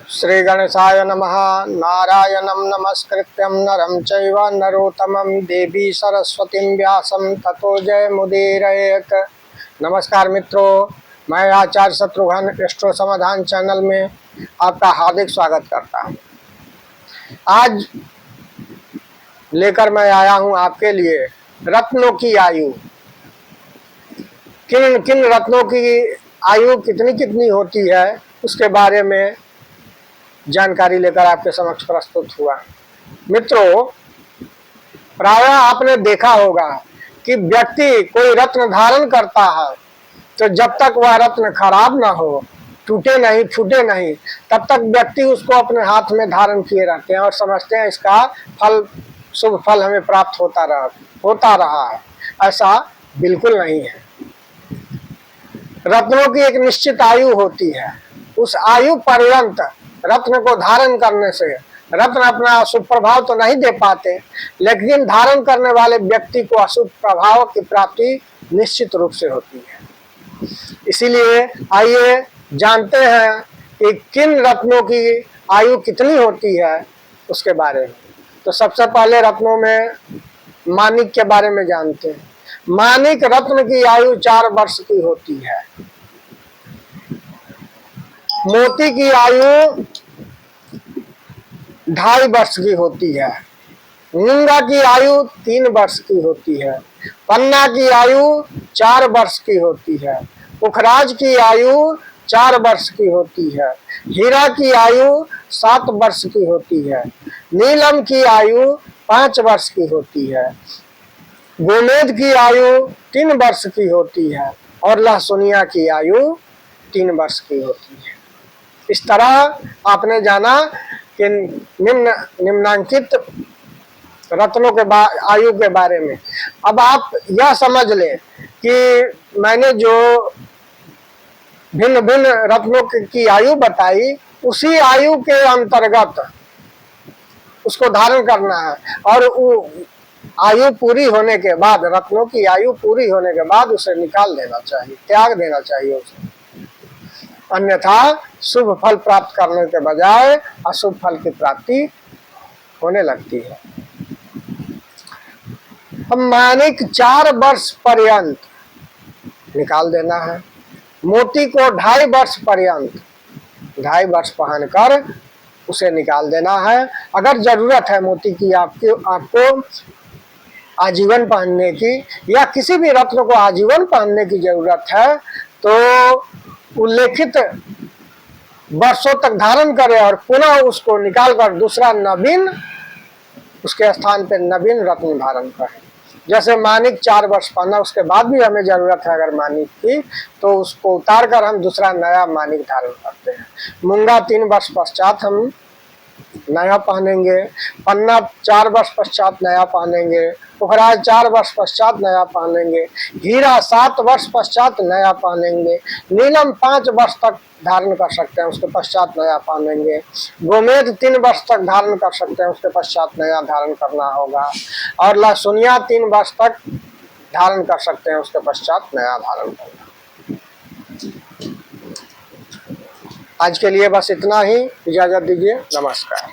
श्री गणेशाय नमः। नारायणं नमस्कृत्यं नरं चैव नरोत्तमं देवी सरस्वतीं व्यासं ततो जयमुदीरयेत्। नमस्कार मित्रों, मैं आचार्य शत्रुघ्न एस्ट्रो समाधान चैनल में आपका हार्दिक स्वागत करता हूं। आज लेकर मैं आया हूं आपके लिए रत्नों की आयु। किन किन रत्नों की आयु कितनी कितनी होती है उसके बारे में जानकारी लेकर आपके समक्ष प्रस्तुत हुआ। मित्रों, प्रायः आपने देखा होगा कि व्यक्ति कोई रत्न धारण करता है तो जब तक वह रत्न खराब ना हो, टूटे नहीं, फूटे नहीं, तब तक व्यक्ति उसको अपने हाथ में धारण किए रहते हैं और समझते हैं इसका फल, शुभ फल हमें प्राप्त होता रहा है। ऐसा बिल्कुल नहीं है। रत्नों की एक निश्चित आयु होती है। उस आयु पर्यंत रत्न को धारण करने से रत्न अपना अशुभ प्रभाव तो नहीं दे पाते, लेकिन धारण करने वाले व्यक्ति को अशुभ प्रभाव की प्राप्ति निश्चित रूप से होती है। इसीलिए आइए जानते हैं कि किन रत्नों की आयु कितनी होती है उसके बारे में। तो सबसे पहले रत्नों में माणिक के बारे में जानते हैं। माणिक रत्न की आयु 4 वर्ष की होती है। मोती की आयु 2.5 वर्ष की होती है। मूंगा की आयु 3 वर्ष की होती है। पन्ना की आयु 4 वर्ष की होती है। पुखराज की आयु 4 वर्ष की होती है। हीरा की आयु 7 वर्ष की होती है। नीलम की आयु 5 वर्ष की होती है। गोमेद की आयु 3 वर्ष की होती है और लहसुनिया की आयु 3 वर्ष की होती है। इस तरह आपने जाना कि निम्नांकित रत्नों के आयु के बारे में। अब आप यह समझ लें कि मैंने जो भिन्न भिन्न रत्नों की आयु बताई, उसी आयु के अंतर्गत उसको धारण करना है और आयु पूरी होने के बाद, रत्नों की आयु पूरी होने के बाद उसे निकाल देना चाहिए, त्याग देना चाहिए उसे। अन्यथा शुभ फल प्राप्त करने के बजाय अशुभ फल की प्राप्ति होने लगती है। अब माणिक 4 वर्ष पर्यंत निकाल देना है। मोती को 2.5 वर्ष पर्यंत, 2.5 वर्ष पहनकर उसे निकाल देना है। अगर जरूरत है मोती की आपको आजीवन पहनने की, या किसी भी रत्न को आजीवन पहनने की जरूरत है, तो उल्लेखित वर्षों तक धारण करें और पुनः उसको निकालकर दूसरा नवीन, उसके स्थान पर नवीन रत्न धारण करें। जैसे माणिक 4 वर्ष पहना, उसके बाद भी हमें जरूरत है अगर माणिक की, तो उसको उतार कर हम दूसरा नया माणिक धारण करते हैं। मूंगा 3 वर्ष पश्चात हम नया पहनेंगे। पन्ना 4 वर्ष पश्चात नया पहनेंगे। पुखराज 4 वर्ष पश्चात नया पहनेंगे। हीरा 7 वर्ष पश्चात नया पहनेंगे। नीलम 5 वर्ष तक धारण कर सकते हैं, उसके पश्चात नया पहनेंगे। गोमेद 3 वर्ष तक धारण कर सकते हैं, उसके पश्चात नया धारण करना होगा। और लहसुनिया 3 वर्ष तक धारण कर सकते हैं, उसके पश्चात नया धारण करना। आज के लिए बस इतना ही। इजाजत दीजिए। नमस्कार।